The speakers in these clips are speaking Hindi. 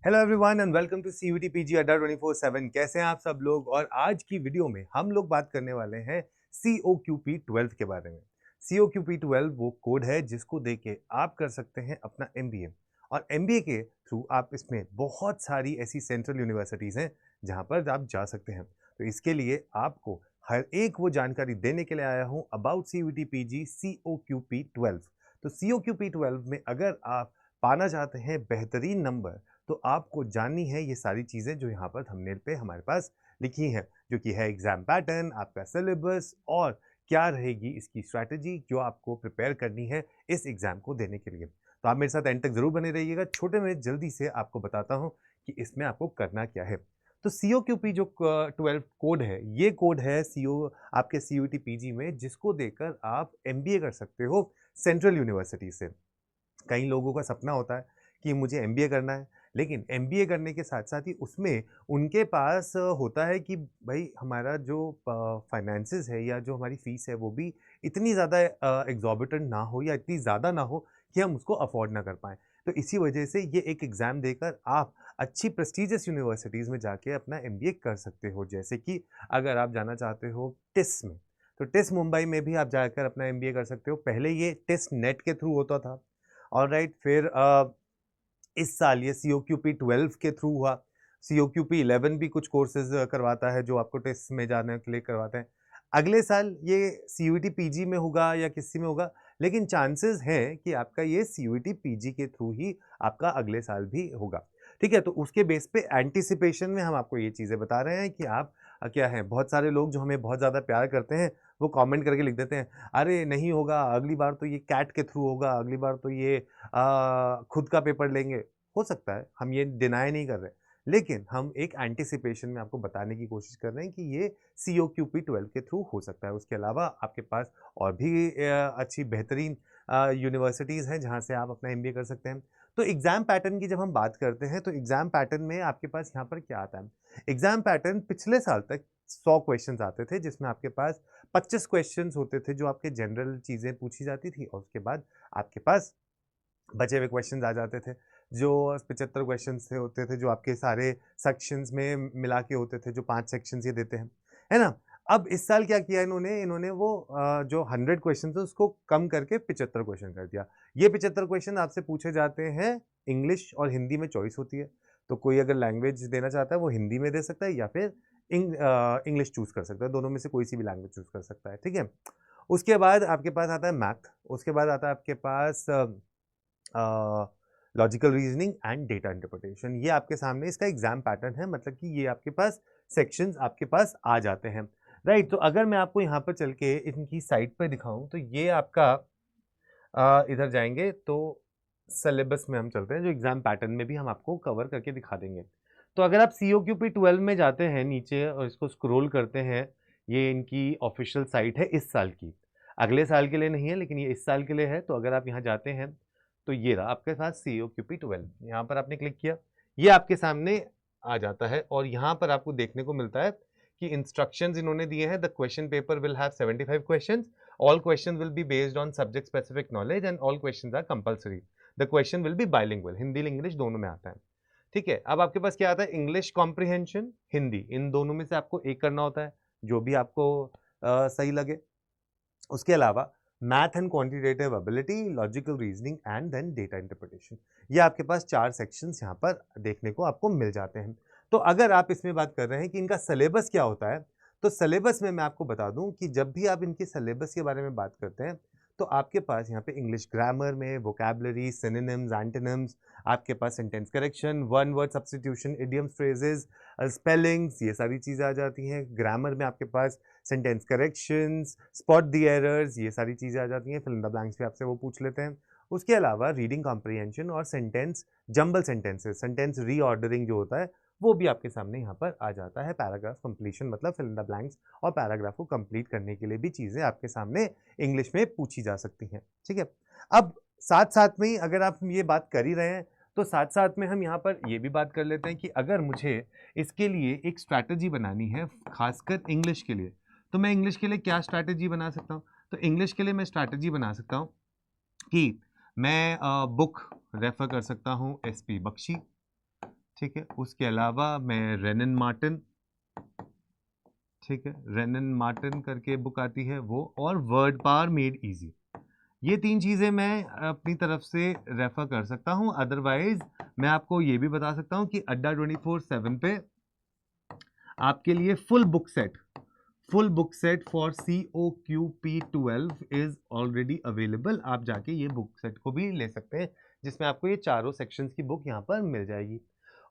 Hello everyone and welcome to CUET PG Adda 24/7। कैसे हैं आप सब लोग। और आज की वीडियो में हम लोग बात करने वाले हैं COQP12 के बारे में। COQP12 वो कोड है जिसको देके आप कर सकते हैं अपना MBA। और MBA के थ्रू आप इसमें बहुत सारी ऐसी सेंट्रल यूनिवर्सिटीज़ हैं जहां पर आप जा सकते हैं। तो इसके लिए आपको हर एक वो जानकारी देने के लिए आया हूँ अबाउट CUET PG COQP12। तो COQP12 में अगर आप पाना चाहते हैं बेहतरीन नंबर, तो आपको जाननी है ये सारी चीज़ें जो यहाँ पर थंबनेल पे हमारे पास लिखी हैं, जो कि है एग्जाम पैटर्न, आपका सिलेबस और क्या रहेगी इसकी स्ट्रैटेजी जो आपको प्रिपेयर करनी है इस एग्जाम को देने के लिए। तो आप मेरे साथ एंड तक जरूर बने रहिएगा। छोटे में जल्दी से आपको बताता हूँ कि इसमें आपको करना क्या है। तो COQP जो 12 कोड है, ये कोड है आपके CUET PG में, जिसको देकर आप MBA कर सकते हो सेंट्रल यूनिवर्सिटी से। कई लोगों का सपना होता है कि मुझे MBA करना है, लेकिन MBA करने के साथ साथ ही उसमें उनके पास होता है कि भाई हमारा जो फाइनेंसेस है या जो हमारी फीस है वो भी इतनी ज़्यादा एग्जॉर्बिटेंट ना हो या इतनी ज़्यादा ना हो कि हम उसको अफोर्ड ना कर पाएँ। तो इसी वजह से ये एक एग्ज़ाम देकर आप अच्छी प्रेस्टिजियस यूनिवर्सिटीज़ में जाके अपना MBA कर सकते हो। जैसे कि अगर आप जाना चाहते हो टिस में, तो टिस मुंबई में भी आप जाकर अपना MBA कर सकते हो। पहले ये टिस नेट के थ्रू होता था। ऑलराइट, फिर इस साल ये COQP12 के थ्रू हुआ। COQP11 भी कुछ कोर्सेज करवाता है जो आपको टेस्ट में जाने के लिए करवाते हैं। अगले साल ये CUET PG में होगा या किसी में होगा, लेकिन चांसेस हैं कि आपका ये CUET PG के थ्रू ही आपका अगले साल भी होगा। ठीक है, तो उसके बेस पे एंटिसिपेशन में हम आपको ये चीज़ें बता रहे हैं कि आप क्या है, बहुत सारे लोग जो हमें बहुत ज़्यादा प्यार करते हैं वो कमेंट करके लिख देते हैं, अरे नहीं होगा, अगली बार तो ये कैट के थ्रू होगा, अगली बार तो ये खुद का पेपर लेंगे। हो सकता है, हम ये डिनाई नहीं कर रहे, लेकिन हम एक एंटिसिपेशन में आपको बताने की कोशिश कर रहे हैं कि ये COQP12 के थ्रू हो सकता है। उसके अलावा आपके पास और भी अच्छी बेहतरीन यूनिवर्सिटीज़ हैं जहाँ से आप अपना MBA कर सकते हैं। तो एग्ज़ाम पैटर्न की जब हम बात करते हैं, तो एग्ज़ाम पैटर्न में आपके पास यहाँ पर क्या आता है? एग्ज़ाम पैटर्न पिछले साल तक 100 क्वेश्चन्स आते थे, जिसमें आपके पास 25 क्वेश्चन्स होते थे जो आपके जनरल चीज़ें पूछी जाती थी, और उसके बाद आपके पास बचे हुए क्वेश्चंस आ जाते थे, जो 75 क्वेश्चंस थे होते थे, जो आपके सारे सेक्शंस में मिला के होते थे, जो 5 सेक्शंस ये देते हैं, है ना? अब इस साल क्या किया इन्होंने, वो जो 100 क्वेश्चन थे उसको कम करके 75 क्वेश्चन कर दिया। ये 75 क्वेश्चन आपसे पूछे जाते हैं, इंग्लिश और हिंदी में चॉइस होती है। तो कोई अगर लैंग्वेज देना चाहता है वो हिंदी में दे सकता है या फिर इंग्लिश चूज़ कर सकता है, दोनों में से कोई सी भी लैंग्वेज चूज़ कर सकता है, ठीक है? उसके बाद आपके पास आता है मैथ, उसके बाद आता है आपके पास logical reasoning and data interpretation. ये आपके सामने इसका एग्जाम पैटर्न है, मतलब कि ये आपके पास सेक्शंस आपके पास आ जाते हैं, राइट। तो अगर मैं आपको यहाँ पर चल के इनकी साइट पर दिखाऊं, तो ये आपका इधर जाएंगे तो सिलेबस में हम चलते हैं, जो एग्जाम पैटर्न में भी हम आपको कवर करके दिखा देंगे। तो अगर आप COQP12 में जाते हैं नीचे और इसको स्क्रॉल करते हैं, ये इनकी ऑफिशियल साइट है इस साल की, अगले साल के लिए नहीं है लेकिन ये इस साल के लिए है। तो अगर आप यहाँ जाते हैं तो ये रहा आपके साथ COQP12, यहाँ पर आपने क्लिक किया, ये आपके सामने आ जाता है और यहाँ पर आपको देखने को मिलता है कि इंस्ट्रक्शंस इन्होंने दिए हैं। The question paper will have 75 questions, all questions will be based on subject specific knowledge and all questions are compulsory, the question will be bilingual, Hindi English दोनों में आता है, ठीक है। अब आपके पास क्या आता है, इंग्लिश कॉम्प्रिहेंशन, हिंदी, इन दोनों में से आपको एक करना होता है, जो भी आपको सही लगे। उसके अलावा math and quantitative ability, logical reasoning and then data interpretation, ये आपके पास 4 सेक्शंस यहाँ पर देखने को आपको मिल जाते हैं। तो अगर आप इसमें बात कर रहे हैं कि इनका सिलेबस क्या होता है, तो सिलेबस में मैं आपको बता दूं कि जब भी आप इनके सिलेबस के बारे में बात करते हैं, तो आपके पास यहाँ पे इंग्लिश ग्रामर में वोकैबुलरी, सिनोनिम्स, एंटोनिम्स, आपके पास sentence correction, one word substitution, idioms, phrases, spellings, ये सारी चीज़ें आ जाती हैं। ग्रामर में आपके पास sentence corrections, spot the errors, ये सारी चीज़ें आ जाती हैं। फिल इन द ब्लैंक्स भी आपसे वो पूछ लेते हैं। उसके अलावा रीडिंग कॉम्प्रिहेंशन और sentence jumble sentences, sentence reordering जो होता है वो भी आपके सामने यहाँ पर आ जाता है। पैराग्राफ कंप्लीशन, मतलब फिल इन द ब्लैंक्स और पैराग्राफ को कंप्लीट करने के लिए भी चीज़ें आपके सामने इंग्लिश में पूछी जा सकती हैं, ठीक है। अब साथ साथ में ही अगर आप ये बात कर ही रहे हैं, तो साथ साथ में हम यहाँ पर ये भी बात कर लेते हैं कि अगर मुझे इसके लिए एक स्ट्रैटेजी बनानी है, खासकर इंग्लिश के लिए, तो मैं इंग्लिश के लिए क्या स्ट्रैटेजी बना सकता हूँ? तो इंग्लिश के लिए मैं स्ट्रैटेजी बना सकता हूँ कि मैं बुक रेफर कर सकता हूँ SP बख्शी, ठीक है, उसके अलावा मैं रेनन मार्टिन, ठीक है, रेनन मार्टिन करके बुक आती है वो, और वर्ड पावर मेड इजी। ये 3 चीज़ें मैं अपनी तरफ से रेफ़र कर सकता हूँ। अदरवाइज़ मैं आपको ये भी बता सकता हूँ कि अड्डा 24/7 पे आपके लिए full book set for COQP12 is already available. आप जाके ये बुक सेट को भी ले सकते हैं, जिसमें आपको ये चारों सेक्शंस की बुक यहाँ पर मिल जाएगी।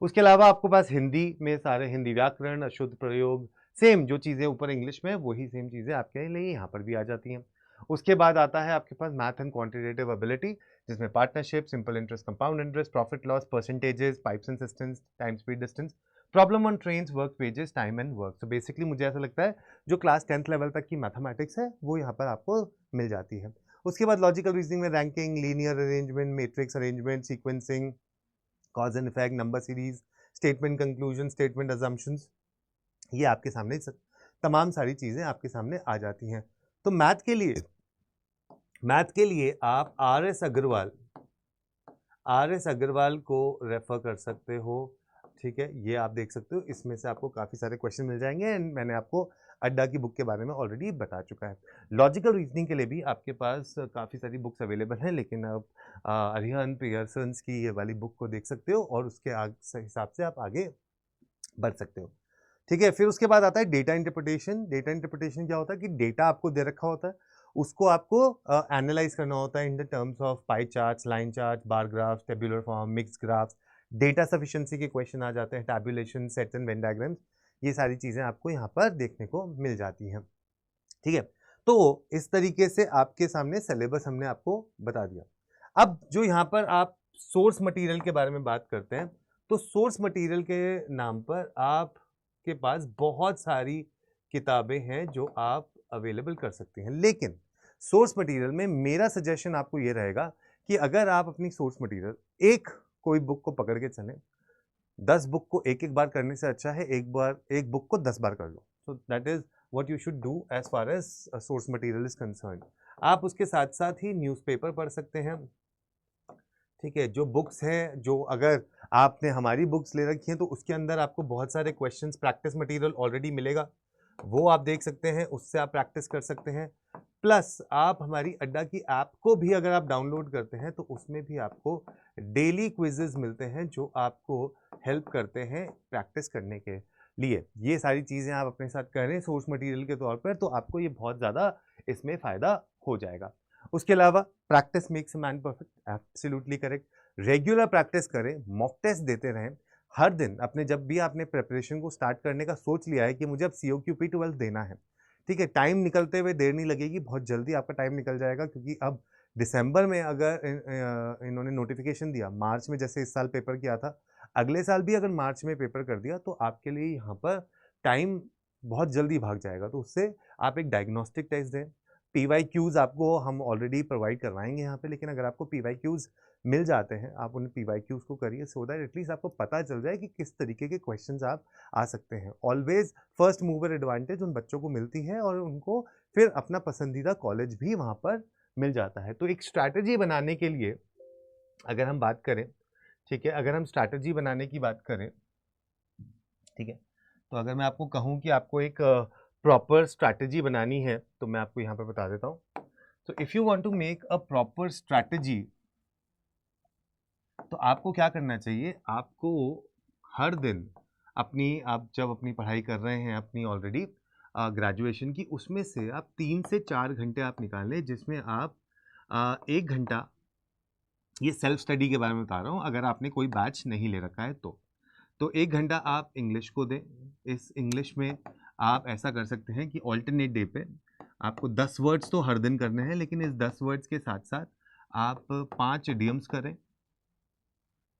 उसके अलावा आपको पास हिंदी में सारे हिंदी व्याकरण, अशुद्ध प्रयोग, सेम जो चीज़ें ऊपर इंग्लिश में, वही सेम चीज़ें आपके लिए यहाँ पर भी आ जाती हैं। उसके बाद आता है आपके पास मैथ एंड क्वांटिटेटिव एबिलिटी, जिसमें partnership, simple interest, compound interest, profit loss, percentages, pipes and systems, time speed distance, problem on trains, work pages, time and work. तो बेसिकली मुझे ऐसा लगता है जो क्लास 10th लेवल तक की मैथमेटिक्स है वो यहाँ पर आपको मिल जाती है। उसके बाद लॉजिकल रीजनिंग में ranking, linear arrangement, matrix arrangement, sequencing, cause and effect, number series, statement conclusion, statement assumptions, ये आपके सामने तमाम सारी चीज़ें आपके सामने आ जाती हैं। तो मैथ के लिए आप आर एस अग्रवाल को रेफर कर सकते हो। ठीक है, ये आप देख सकते हो, इसमें से आपको काफ़ी सारे क्वेश्चन मिल जाएंगे एंड मैंने आपको अड्डा की बुक के बारे में ऑलरेडी बता चुका है। लॉजिकल रीजनिंग के लिए भी आपके पास काफ़ी सारी बुक्स अवेलेबल हैं, लेकिन आप अरिहंत पियर्सन्स की ये वाली बुक को देख सकते हो और उसके हिसाब से आप आगे बढ़ सकते हो। ठीक है, फिर उसके बाद आता है डेटा इंटरप्रिटेशन। डेटा इंटरप्रिटेशन क्या होता है कि डेटा आपको दे रखा होता है, उसको आपको एनालाइज करना होता है in the terms of pie charts, line charts, bar graphs, tabular form, mix graphs, data sufficiency के क्वेश्चन आ जाते हैं, tabulation, sets and Venn diagrams, ये सारी चीज़ें आपको यहाँ पर देखने को मिल जाती हैं। ठीक है, तो इस तरीके से आपके सामने सिलेबस हमने आपको बता दिया। अब जो यहाँ पर आप सोर्स मटेरियल के बारे में बात करते हैं, तो सोर्स मटेरियल के नाम पर आपके पास बहुत सारी किताबें हैं जो आप अवेलेबल कर सकते हैं, लेकिन सोर्स मटेरियल में मेरा सजेशन आपको ये रहेगा कि अगर आप अपनी सोर्स मटेरियल एक कोई बुक को पकड़ के चलें, 10 बुक को एक-एक बार करने से अच्छा है एक बुक को 10 बार कर लो। So that is what you should do as far as source material is concerned. आप उसके साथ-साथ ही न्यूज़पेपर पढ़ सकते हैं। ठीक है, जो बुक्स हैं, जो अगर आपने हमारी बुक्स ले रखी हैं तो उसके अंदर आपको बहुत सारे क्वेश्चंस, प्रैक्टिस मटेरियल ऑलरेडी मिलेगा, वो आप देख सकते हैं, उससे आप प्रैक्टिस कर सकते हैं। प्लस आप हमारी अड्डा की ऐप को भी अगर आप डाउनलोड करते हैं तो उसमें भी आपको डेली क्विजेज मिलते हैं जो आपको हेल्प करते हैं प्रैक्टिस करने के लिए। ये सारी चीज़ें आप अपने साथ करें सोर्स मटेरियल के तौर पर, तो आपको ये बहुत ज़्यादा इसमें फ़ायदा हो जाएगा। उसके अलावा practice makes a man perfect, absolutely correct. Regular practice करें, मॉक टेस्ट देते रहें हर दिन। अपने जब भी आपने प्रिपरेशन को स्टार्ट करने का सोच लिया है कि मुझे अब COQP 12 देना है, ठीक है, टाइम निकलते हुए देर नहीं लगेगी, बहुत जल्दी आपका टाइम निकल जाएगा, क्योंकि अब दिसंबर में अगर इन्होंने नोटिफिकेशन दिया, मार्च में जैसे इस साल पेपर किया था, अगले साल भी अगर मार्च में पेपर कर दिया तो आपके लिए यहाँ पर टाइम बहुत जल्दी भाग जाएगा। तो उससे आप एक डायग्नोस्टिक टेस्ट दें। PYQs आपको हम ऑलरेडी प्रोवाइड करवाएंगे यहाँ पे, लेकिन अगर आपको PYQs मिल जाते हैं, आप उन PYQs को करिए, सो दैट एटलीस्ट आपको पता चल जाए कि किस तरीके के क्वेश्चंस आप आ सकते हैं। ऑलवेज फर्स्ट मूवर एडवांटेज उन बच्चों को मिलती है और उनको फिर अपना पसंदीदा कॉलेज भी वहाँ पर मिल जाता है। तो एक स्ट्रैटेजी बनाने के लिए अगर हम बात करें, ठीक है, अगर हम स्ट्रैटेजी बनाने की बात करें, ठीक है, तो अगर मैं आपको कहूँ कि आपको एक प्रॉपर स्ट्रैटेजी बनानी है तो मैं आपको यहाँ पे बता देता हूँ। तो if you want to make a proper strategy, तो आपको क्या करना चाहिए, आपको हर दिन आप जब अपनी पढ़ाई कर रहे हैं अपनी ऑलरेडी ग्रेजुएशन की, उसमें से आप 3 से 4 घंटे आप निकालें, जिसमें आप 1 घंटा, ये सेल्फ स्टडी के बारे में बता रहा हूँ, अगर आपने कोई बैच नहीं ले रखा है तो 1 घंटा आप इंग्लिश को दें। इस इंग्लिश में आप ऐसा कर सकते हैं कि ऑल्टरनेट डे पे आपको 10 वर्ड्स तो हर दिन करने हैं, लेकिन इस 10 वर्ड्स के साथ-साथ आप 5 इडियम्स करें,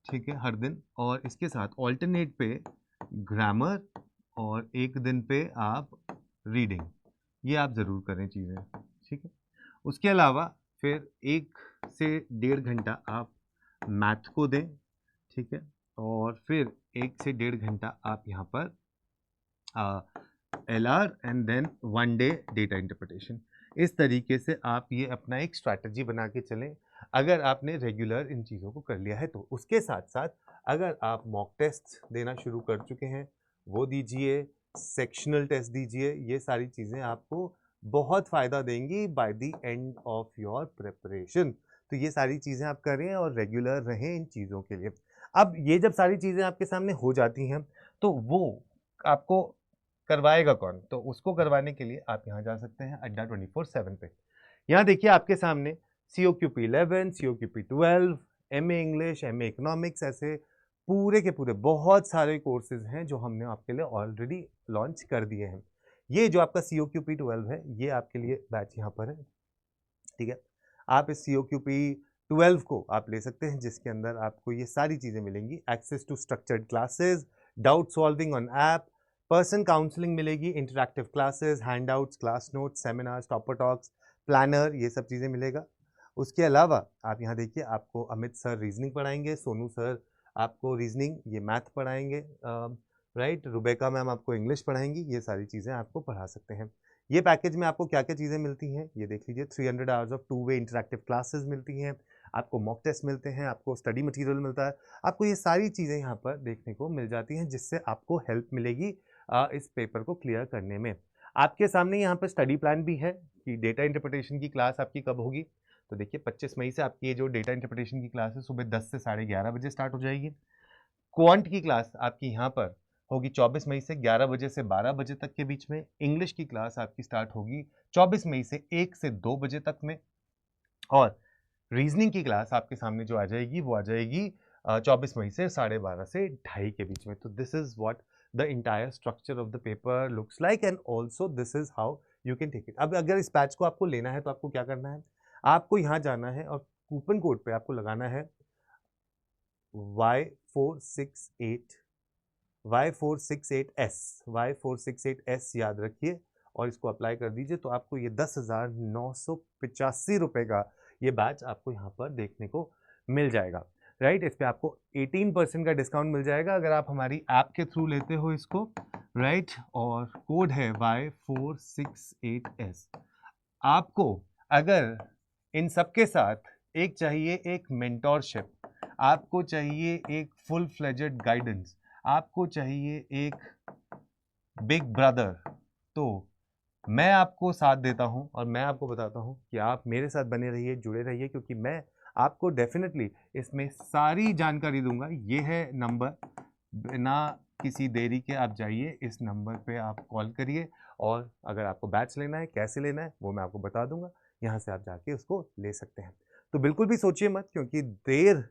ठीक है, हर दिन, और इसके साथ ऑल्टरनेट पे ग्रामर, और एक दिन पे आप रीडिंग, ये आप ज़रूर करें चीज़ें, ठीक है। उसके अलावा फिर 1 से 1.5 घंटा आप मैथ को दें, ठीक है, और फिर 1 से 1.5 घंटा आप यहाँ पर LR and then 1 day data interpretation. इस तरीके से आप ये अपना एक स्ट्रैटेजी बना के चलें। अगर आपने रेगुलर इन चीज़ों को कर लिया है तो उसके साथ साथ अगर आप मॉक टेस्ट देना शुरू कर चुके हैं वो दीजिए, सेक्शनल टेस्ट दीजिए, ये सारी चीज़ें आपको बहुत फ़ायदा देंगी by the end of your preparation. तो ये सारी चीज़ें आप करें और रेगुलर रहें इन चीज़ों के लिए। अब ये जब सारी चीज़ें आपके सामने हो जाती हैं, तो वो आपको करवाएगा कौन? तो उसको करवाने के लिए आप यहाँ जा सकते हैं अड्डा 24/7 पे। यहाँ देखिए आपके सामने COQP 11, COQP 12, MA English, MA economics, ऐसे पूरे के पूरे बहुत सारे कोर्सेज़ हैं जो हमने आपके लिए ऑलरेडी लॉन्च कर दिए हैं। ये जो आपका COQP 12 है, ये आपके लिए बैच यहाँ पर है, ठीक है? आप इस COQP 12 को आप ले सकते हैं, जिसके अंदर आपको ये सारी चीज़ें मिलेंगी। Access to structured classes, doubt solving on app, person counselling मिलेगी, interactive classes, handouts, class notes, seminars, topper talks, planner, ये सब चीज़ें मिलेगा। उसके अलावा आप यहाँ देखिए, आपको अमित सर रीजनिंग पढ़ाएंगे, सोनू सर आपको रीजनिंग, ये मैथ पढ़ाएंगे, राइट, रुबेका मैम आपको इंग्लिश पढ़ाएंगी, ये सारी चीज़ें आपको पढ़ा सकते हैं। ये पैकेज में आपको क्या क्या चीज़ें मिलती हैं ये देख लीजिए। 300 hours of two way interactive classes मिलती हैं, आपको मॉक टेस्ट मिलते हैं, आपको स्टडी मटेरियल मिलता है, आपको ये सारी चीज़ें यहाँ पर देखने को मिल जाती हैं, जिससे आपको हेल्प मिलेगी इस पेपर को क्लियर करने में। आपके सामने यहाँ पर स्टडी प्लान भी है कि डेटा इंटरप्रिटेशन की क्लास आपकी कब होगी। तो देखिए 25 मई से आपकी ये जो डेटा इंटरप्रिटेशन की क्लास है सुबह 10 से 11:30 बजे स्टार्ट हो जाएगी। क्वांट की क्लास आपकी यहाँ पर होगी 24 मई से 11 बजे से 12 बजे तक के बीच में। इंग्लिश की क्लास आपकी स्टार्ट होगी 24 मई से 1 से 2 बजे तक में। और रीजनिंग की क्लास आपके सामने जो आ जाएगी वो आ जाएगी 24 मई से 12:30 से 2:30 के बीच में। तो this is what the entire structure of the paper looks like, and also this is how you can take it. अब अगर इस बैच को आपको लेना है तो आपको क्या करना है, आपको यहाँ जाना है और कूपन कोड पे आपको लगाना है Y468, Y468S, Y468S याद रखिए और इसको अप्लाई कर दीजिए। तो आपको ये 10,985 रुपए का ये बैच आपको यहाँ पर देखने को मिल जाएगा, राइट। इस पे आपको 18% का डिस्काउंट मिल जाएगा अगर आप हमारी ऐप के थ्रू लेते हो इसको, राइट। और कोड है Y468S। आपको अगर इन सबके साथ एक चाहिए, एक मेंटोरशिप, आपको चाहिए एक फुल फ्लेजेड गाइडेंस, आपको चाहिए एक बिग ब्रदर, तो मैं आपको साथ देता हूं और मैं आपको बताता हूं कि आप मेरे साथ बने रहिए, जुड़े रहिए, क्योंकि मैं आपको डेफिनेटली इसमें सारी जानकारी दूंगा। ये है नंबर, बिना किसी देरी के आप जाइए इस नंबर पे आप कॉल करिए और अगर आपको बैच लेना है, कैसे लेना है, वो मैं आपको बता दूंगा। यहाँ से आप जाके उसको ले सकते हैं। तो बिल्कुल भी सोचिए मत, क्योंकि देर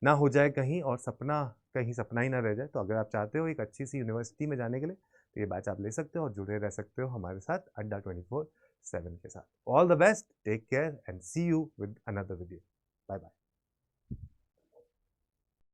ना हो जाए कहीं और सपना कहीं सपना ही ना रह जाए। तो अगर आप चाहते हो एक अच्छी सी यूनिवर्सिटी में जाने के लिए, तो ये बैच आप ले सकते हो और जुड़े रह सकते हो हमारे साथ अड्डा 24/7 के साथ। All the best, take care and see you with another video. Bye bye.